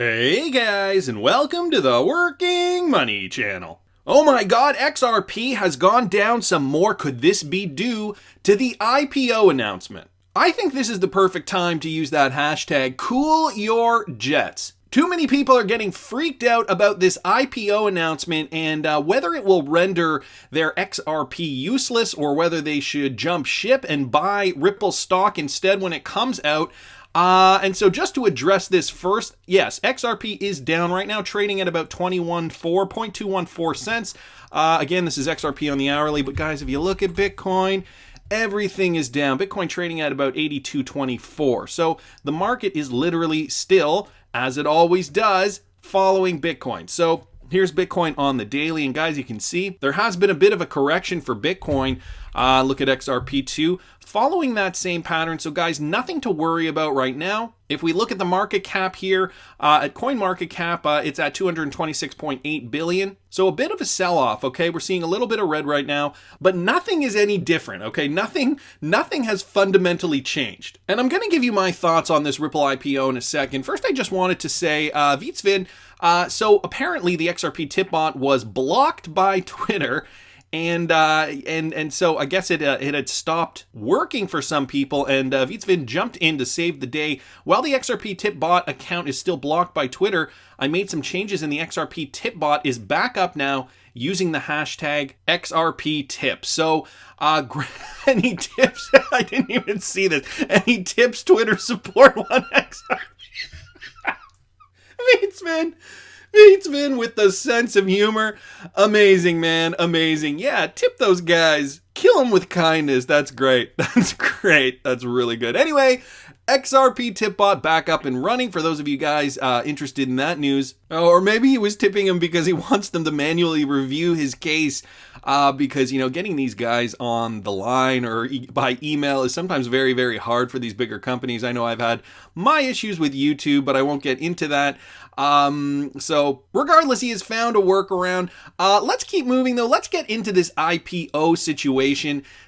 Hey guys, and welcome to the Working Money Channel. Oh my god, XRP has gone down some more. Could this be due to the IPO announcement? I think this is the perfect time to use that hashtag, cool your jets. Too many people are getting freaked out about this IPO announcement and whether it will render their XRP useless or whether they should jump ship and buy Ripple stock instead when it comes out. And so just to address this first, yes, XRP is down right now, trading at about 0.214 cents. Again, this is XRP on the hourly, but guys, if you look at Bitcoin, everything is down. Bitcoin trading at about 82.24. So the market is literally still, as it always does, following Bitcoin. So here's Bitcoin on the daily, and guys, you can see there has been a bit of a correction for Bitcoin. Look at XRP2 following that same pattern. So guys, nothing to worry about right now. If we look at the market cap here, at CoinMarketCap, it's at 226.8 billion. So a bit of a sell-off, okay? We're seeing a little bit of red right now, but nothing is any different, okay? Nothing has fundamentally changed. And I'm going to give you my thoughts on this Ripple IPO in a second. First, I just wanted to say, Vitsvin, so apparently the XRP tip bot was blocked by Twitter. And so I guess it had stopped working for some people, and Vitsvin jumped in to save the day. While the XRP tip bot account is still blocked by Twitter, I made some changes, and the XRP tip bot is back up now using the hashtag XRP tips. So any tips? I didn't even see this. Any tips Twitter support on XRP? Vitsvin with the sense of humor. Amazing, man. Amazing. Yeah, tip those guys. Kill them with kindness. That's great. That's great. That's really good. Anyway, XRP tip bot back up and running for those of you guys interested in that news. Or maybe he was tipping them because he wants them to manually review his case because, getting these guys on the line or by email is sometimes very, very hard for these bigger companies. I know I've had my issues with YouTube, but I won't get into that. So regardless, he has found a workaround. Let's keep moving though. Let's get into this IPO situation.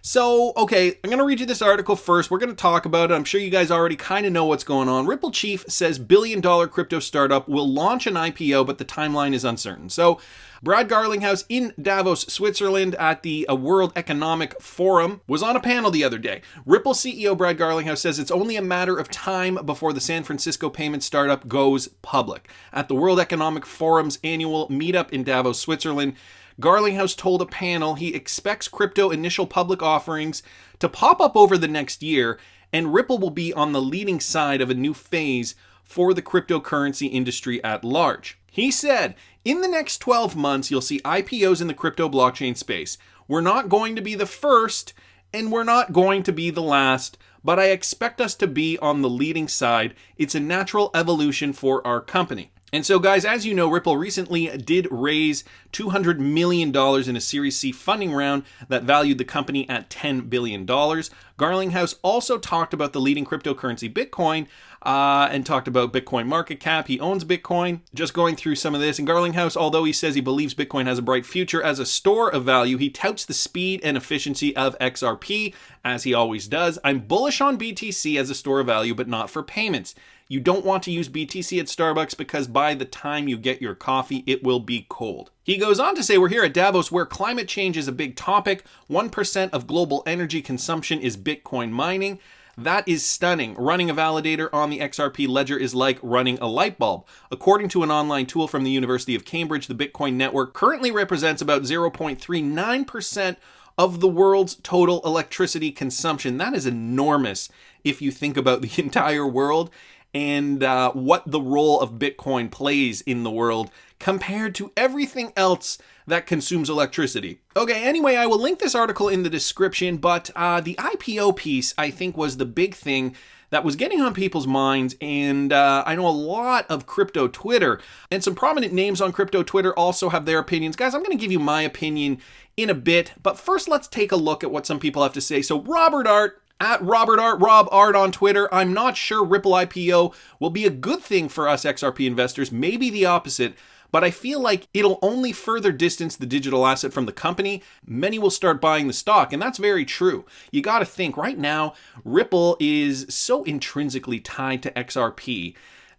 So, okay, I'm going to read you this article first. We're going to talk about it. I'm sure you guys already kind of know what's going on. Ripple chief says billion-dollar crypto startup will launch an IPO, but the timeline is uncertain. So Brad Garlinghouse in Davos, Switzerland at the World Economic Forum was on a panel the other day. Ripple CEO Brad Garlinghouse says it's only a matter of time before the San Francisco payment startup goes public. At the World Economic Forum's annual meetup in Davos, Switzerland, Garlinghouse told a panel he expects crypto initial public offerings to pop up over the next year, and Ripple will be on the leading side of a new phase for the cryptocurrency industry at large. He said, in the next 12 months, you'll see IPOs in the crypto blockchain space. We're not going to be the first, and we're not going to be the last, but I expect us to be on the leading side. It's a natural evolution for our company. And so, guys, as you know, Ripple recently did raise $200 million in a Series C funding round that valued the company at $10 billion. Garlinghouse also talked about the leading cryptocurrency Bitcoin and talked about Bitcoin market cap. He owns Bitcoin. Just going through some of this. And Garlinghouse, although he says he believes Bitcoin has a bright future as a store of value, he touts the speed and efficiency of XRP, as he always does. I'm bullish on BTC as a store of value, but not for payments. You don't want to use BTC at Starbucks because by the time you get your coffee, it will be cold. He goes on to say, we're here at Davos where climate change is a big topic. 1% of global energy consumption is Bitcoin mining. That is stunning. Running a validator on the XRP ledger is like running a light bulb. According to an online tool from the University of Cambridge, the Bitcoin network currently represents about 0.39% of the world's total electricity consumption. That is enormous if you think about the entire world and what the role of Bitcoin plays in the world compared to everything else that consumes electricity. Okay, anyway, I will link this article in the description, but the IPO piece, I think, was the big thing that was getting on people's minds, and I know a lot of crypto Twitter, and some prominent names on crypto Twitter also have their opinions. Guys, I'm going to give you my opinion in a bit, but first let's take a look at what some people have to say. So Robert Art, at Robert Art, Rob Art on Twitter, I'm not sure Ripple IPO will be a good thing for us XRP investors, maybe the opposite, but I feel like it'll only further distance the digital asset from the company. Many will start buying the stock, and that's very true. You got to think, right now, Ripple is so intrinsically tied to XRP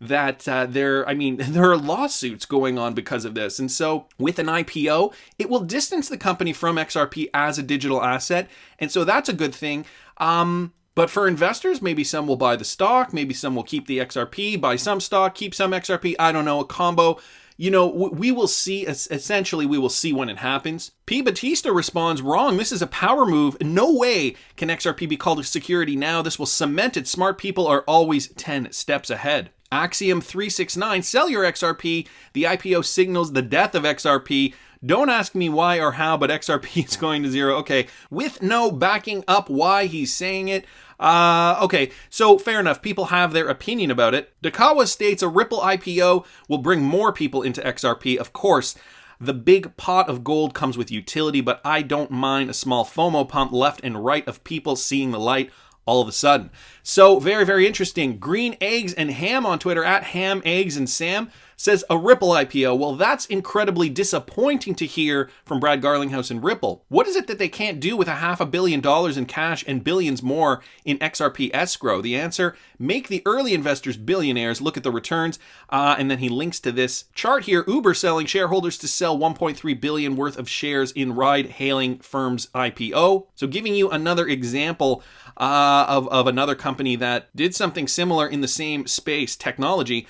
that there are lawsuits going on because of this. And so with an IPO, it will distance the company from XRP as a digital asset. And so that's a good thing. But for investors, maybe some will buy the stock, maybe some will keep the XRP, buy some stock, keep some XRP. I don't know, a combo. We will see, essentially, we will see when it happens. P. Batista responds, wrong, this is a power move. No way can XRP be called a security now. This will cement it. Smart people are always 10 steps ahead. Axiom 369, sell your XRP. The IPO signals the death of XRP. Don't ask me why or how, but XRP is going to zero. Okay, with no backing up why he's saying it. Okay, so fair enough. People have their opinion about it. Dakawa states a Ripple IPO will bring more people into XRP. Of course, the big pot of gold comes with utility, but I don't mind a small FOMO pump left and right of people seeing the light all of a sudden. So very, very interesting. Green Eggs and Ham on Twitter, at Ham, Eggs, and Sam, says a Ripple IPO. Well, that's incredibly disappointing to hear from Brad Garlinghouse and Ripple. What is it that they can't do with $500 million in cash and billions more in XRP escrow? The answer, make the early investors billionaires. Look at the returns. And then he links to this chart here. Uber selling shareholders to sell 1.3 billion worth of shares in ride-hailing firm's IPO. So giving you another example of another company that did something similar in the same space, technology.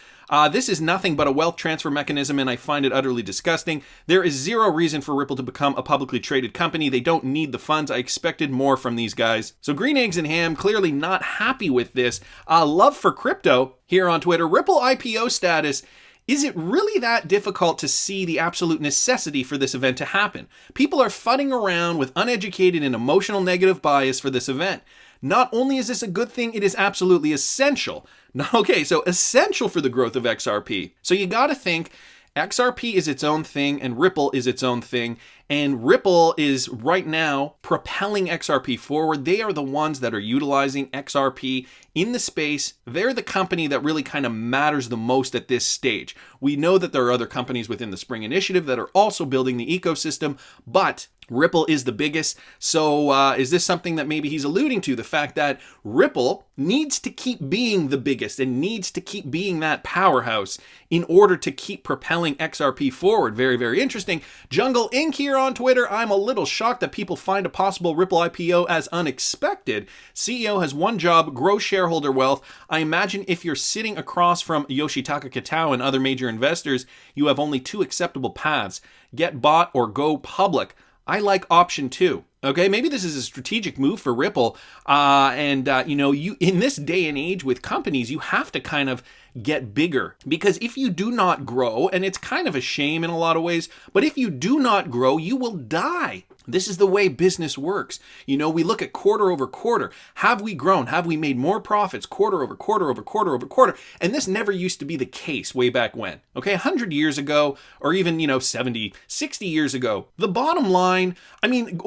This is nothing but a wealth transfer mechanism, and I find it utterly disgusting. There is zero reason for Ripple to become a publicly traded company. They don't need the funds. I expected more from these guys. So Green Eggs and Ham, clearly not happy with this. Love for Crypto here on Twitter. Ripple IPO status. Is it really that difficult to see the absolute necessity for this event to happen? People are fudding around with uneducated and emotional negative bias for this event. Not only is this a good thing, it is absolutely essential. Okay, so essential for the growth of XRP. So you got to think XRP is its own thing and Ripple is its own thing. And Ripple is right now propelling XRP forward. They are the ones that are utilizing XRP in the space. They're the company that really kind of matters the most at this stage. We know that there are other companies within the Spring Initiative that are also building the ecosystem, but Ripple is the biggest. So is this something that maybe he's alluding to? The fact that Ripple needs to keep being the biggest and needs to keep being that powerhouse in order to keep propelling XRP forward. Very, very interesting. Jungle Inc. here on Twitter. I'm a little shocked that people find a possible Ripple IPO as unexpected. CEO has one job, grow shareholder wealth. I imagine if you're sitting across from Yoshitaka Kitao and other major investors, you have only two acceptable paths: get bought or go public. I like option 2. Okay, maybe this is a strategic move for Ripple. You in this day and age with companies, you have to kind of get bigger, because if you do not grow, and it's kind of a shame in a lot of ways, but if you do not grow, you will die. This is the way business works. We look at quarter over quarter. Have we grown? Have we made more profits quarter over quarter over quarter over quarter? And this never used to be the case way back when. Okay, 100 years ago, or even, 70, 60 years ago. The bottom line,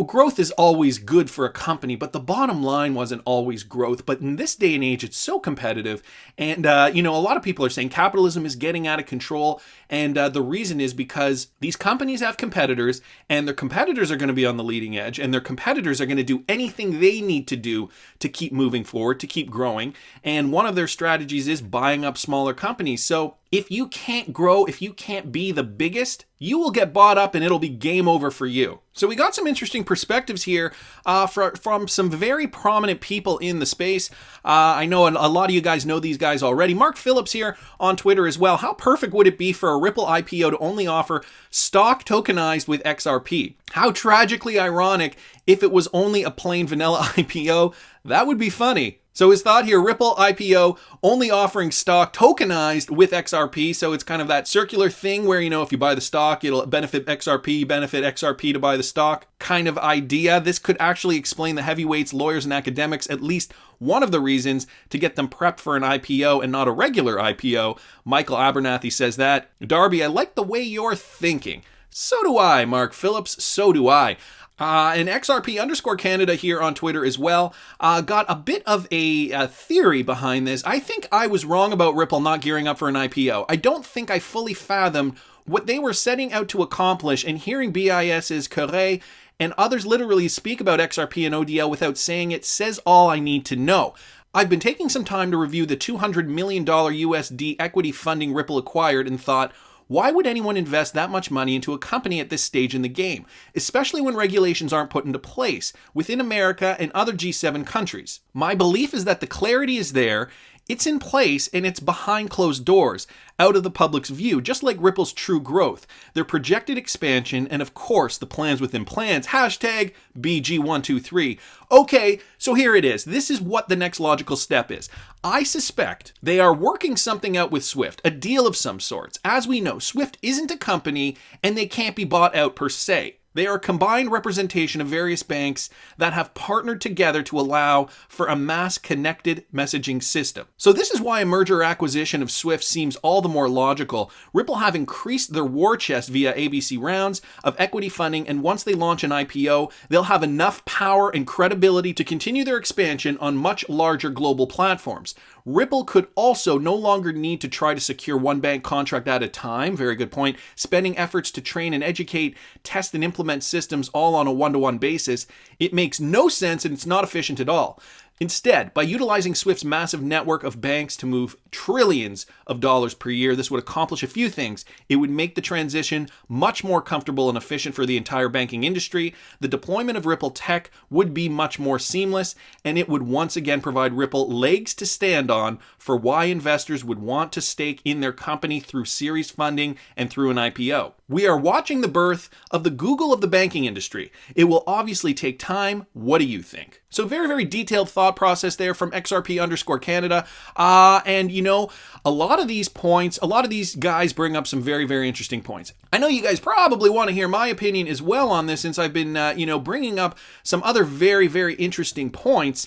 growth is always good for a company, but the bottom line wasn't always growth. But in this day and age, it's so competitive. And, a lot of people are saying capitalism is getting out of control. And the reason is because these companies have competitors, and their competitors are going to be on the leading edge, and their competitors are going to do anything they need to do to keep moving forward, to keep growing. And one of their strategies is buying up smaller companies. So if you can't grow, if you can't be the biggest, you will get bought up and it'll be game over for you. So we got some interesting perspectives here from some very prominent people in the space. I know a lot of you guys know these guys already. Mark Phillips here on Twitter as well. How perfect would it be for a Ripple IPO to only offer stock tokenized with XRP? How tragically ironic if it was only a plain vanilla IPO. That would be funny. So his thought here, Ripple IPO only offering stock tokenized with XRP. So it's kind of that circular thing where, if you buy the stock, it'll benefit XRP to buy the stock kind of idea. This could actually explain the heavyweights, lawyers, and academics, at least one of the reasons to get them prepped for an IPO and not a regular IPO. Michael Abernathy says that. Darby, I like the way you're thinking. So do I, Mark Phillips. So do I. And XRP Canada here on Twitter as well got a bit of a theory behind this. I think I was wrong about Ripple not gearing up for an IPO. I don't think I fully fathomed what they were setting out to accomplish, and hearing BIS's Correa and others literally speak about XRP and ODL without saying it says all I need to know. I've been taking some time to review the $200 million USD equity funding Ripple acquired and thought, why would anyone invest that much money into a company at this stage in the game, especially when regulations aren't put into place within America and other G7 countries? My belief is that the clarity is there, it's in place, and it's behind closed doors, out of the public's view, just like Ripple's true growth, their projected expansion, and of course, the plans within plans, hashtag BG123. Okay, so here it is. This is what the next logical step is. I suspect they are working something out with Swift, a deal of some sorts. As we know, Swift isn't a company, and they can't be bought out per se. They are a combined representation of various banks that have partnered together to allow for a mass connected messaging system. So this is why a merger or acquisition of Swift seems all the more logical. Ripple have increased their war chest via ABC rounds of equity funding, and once they launch an IPO, they'll have enough power and credibility to continue their expansion on much larger global platforms. Ripple could also no longer need to try to secure one bank contract at a time, very good point, spending efforts to train and educate, test and implement systems all on a one-to-one basis. It makes no sense and it's not efficient at all. Instead, by utilizing Swift's massive network of banks to move trillions of dollars per year, this would accomplish a few things. It would make the transition much more comfortable and efficient for the entire banking industry. The deployment of Ripple tech would be much more seamless, and it would once again provide Ripple legs to stand on for why investors would want to stake in their company through series funding and through an IPO. We are watching the birth of the Google of the banking industry. It will obviously take time. What do you think? So very, very detailed thought process there from XRP Canada. And you know, a lot of these points, a lot of these guys bring up some very, very interesting points. I know you guys probably want to hear my opinion as well on this, since I've been, bringing up some other very, very interesting points.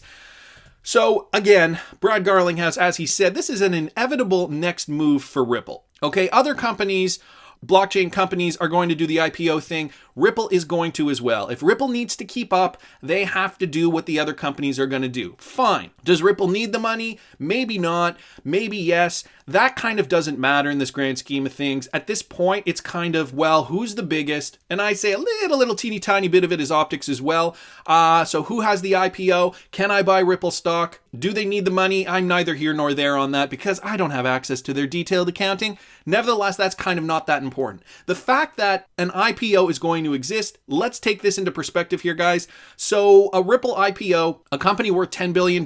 So again, Brad Garling has, as he said, this is an inevitable next move for Ripple. Okay, other companies, blockchain companies are going to do the IPO thing. Ripple is going to as well. If Ripple needs to keep up, they have to do what the other companies are going to do. Fine. Does Ripple need the money? Maybe not. Maybe yes. That kind of doesn't matter in this grand scheme of things. At this point, it's kind of, well, who's the biggest? And I say a little teeny tiny bit of it is optics as well. So who has the IPO? Can I buy Ripple stock? Do they need the money? I'm neither here nor there on that because I don't have access to their detailed accounting. Nevertheless, that's kind of not that important. The fact that an IPO is going to exist, let's take this into perspective here, guys. So a Ripple IPO, a company worth $10 billion,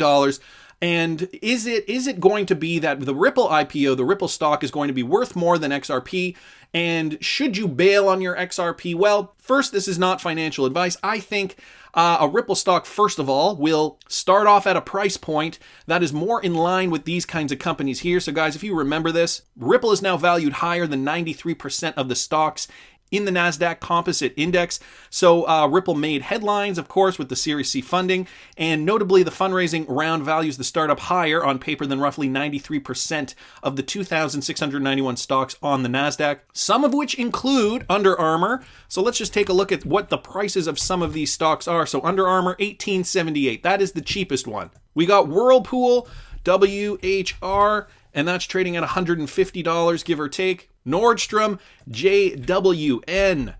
and is it going to be that the Ripple IPO, the Ripple stock is going to be worth more than XRP? And should you bail on your XRP? Well, first, this is not financial advice. I think a Ripple stock, first of all, will start off at a price point that is more in line with these kinds of companies here. So guys, if you remember this, Ripple is now valued higher than 93% of the stocks in the Nasdaq Composite Index. So Ripple made headlines, of course, with the Series C funding, and notably the fundraising round values the startup higher on paper than roughly 93% of the 2,691 stocks on the Nasdaq, some of which include Under Armour. So let's just take a look at what the prices of some of these stocks are. So Under Armour, $18.78. That is the cheapest one. We got Whirlpool, WHR, and that's trading at $150, give or take. Nordstrom, JWN,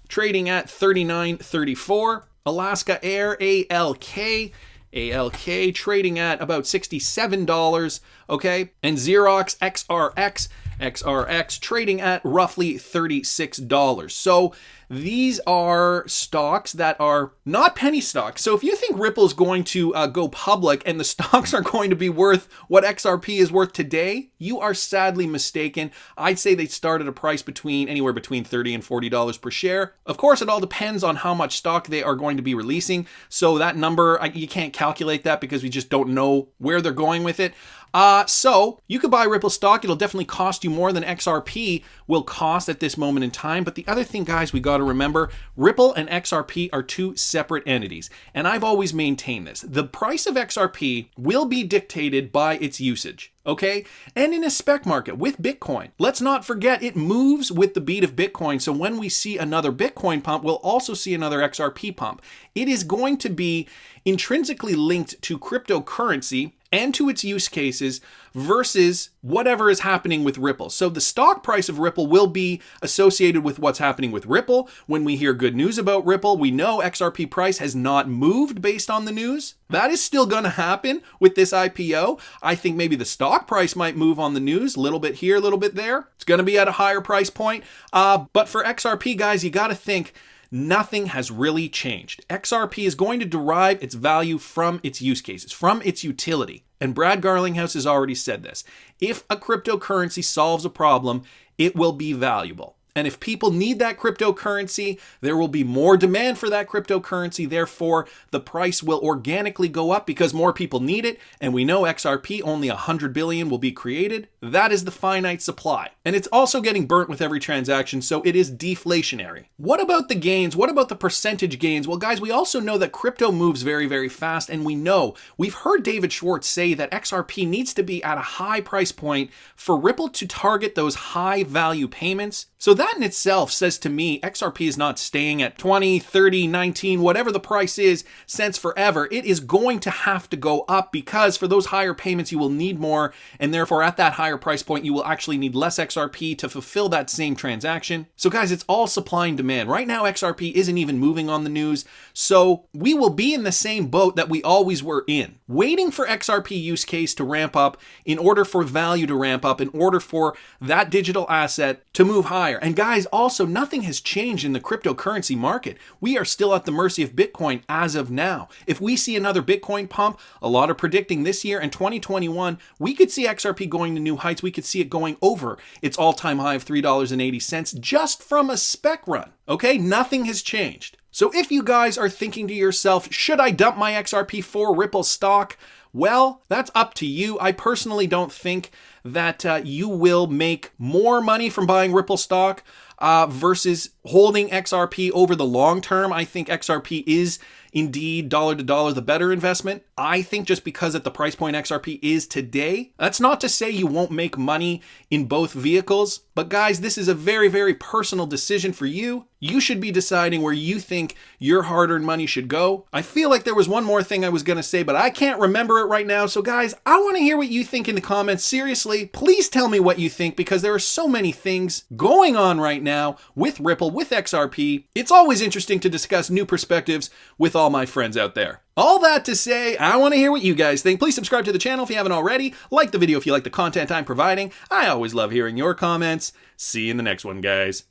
trading at $39.34. Alaska Air, ALK trading at about $67, okay? And Xerox, XRX trading at roughly $36. So these are stocks that are not penny stocks. So if you think Ripple's going to go public and the stocks are going to be worth what XRP is worth today, you are sadly mistaken. I'd say they start at a price anywhere between $30 and $40 per share. Of course, it all depends on how much stock they are going to be releasing. So that number, you can't calculate that because we just don't know where they're going with it. So you could buy Ripple stock. It'll definitely cost you more than XRP will cost at this moment in time. But the other thing, guys, we got to remember, Ripple and XRP are two separate entities. And I've always maintained this. The price of XRP will be dictated by its usage. Okay? And in a spec market with Bitcoin, let's not forget it moves with the beat of Bitcoin. So when we see another Bitcoin pump, we'll also see another XRP pump. It is going to be intrinsically linked to cryptocurrency and to its use cases versus whatever is happening with Ripple. So the stock price of Ripple will be associated with what's happening with Ripple. When we hear good news about Ripple, we know XRP price has not moved based on the news. That is still going to happen with this IPO. I think maybe the stock price might move on the news, a little bit here, a little bit there. It's going to be at a higher price point. But for XRP, guys, you got to think nothing has really changed. XRP is going to derive its value from its use cases, from its utility. And Brad Garlinghouse has already said this. If a cryptocurrency solves a problem, it will be valuable. And if people need that cryptocurrency, there will be more demand for that cryptocurrency. Therefore, the price will organically go up because more people need it. And we know XRP, only 100 billion will be created. That is the finite supply. And it's also getting burnt with every transaction, so it is deflationary. What about the gains? What about the percentage gains? Well, guys, we also know that crypto moves very, very fast. And we've heard David Schwartz say that XRP needs to be at a high price point for Ripple to target those high value payments. So that in itself says to me, XRP is not staying at 20, 30, 19, whatever the price is, cents forever. It is going to have to go up because for those higher payments, you will need more. And therefore, at that higher price point, you will actually need less XRP to fulfill that same transaction. So guys, it's all supply and demand. Right now, XRP isn't even moving on the news. So we will be in the same boat that we always were in, waiting for XRP use case to ramp up in order for value to ramp up, in order for that digital asset to move higher. And guys, also nothing has changed in the cryptocurrency market. We are still at the mercy of Bitcoin as of now. If we see another Bitcoin pump, a lot are predicting this year and 2021, we could see XRP going to new heights. We could see it going over its all-time high of $3.80 just from a spec run. Okay, nothing has changed. So if you guys are thinking to yourself, should I dump my XRP for Ripple stock? Well, that's up to you. I personally don't think that you will make more money from buying Ripple stock versus holding XRP over the long term. I think XRP is indeed dollar to dollar the better investment. I think just because at the price point XRP is today, that's not to say you won't make money in both vehicles. But guys, this is a very, very personal decision for you. You should be deciding where you think your hard-earned money should go. I feel like there was one more thing I was going to say, but I can't remember it right now. So guys, I want to hear what you think in the comments. Seriously, please tell me what you think because there are so many things going on right now with Ripple, with XRP. It's always interesting to discuss new perspectives with all my friends out there. All that to say, I want to hear what you guys think. Please subscribe to the channel if you haven't already. Like the video if you like the content I'm providing. I always love hearing your comments. See you in the next one, guys.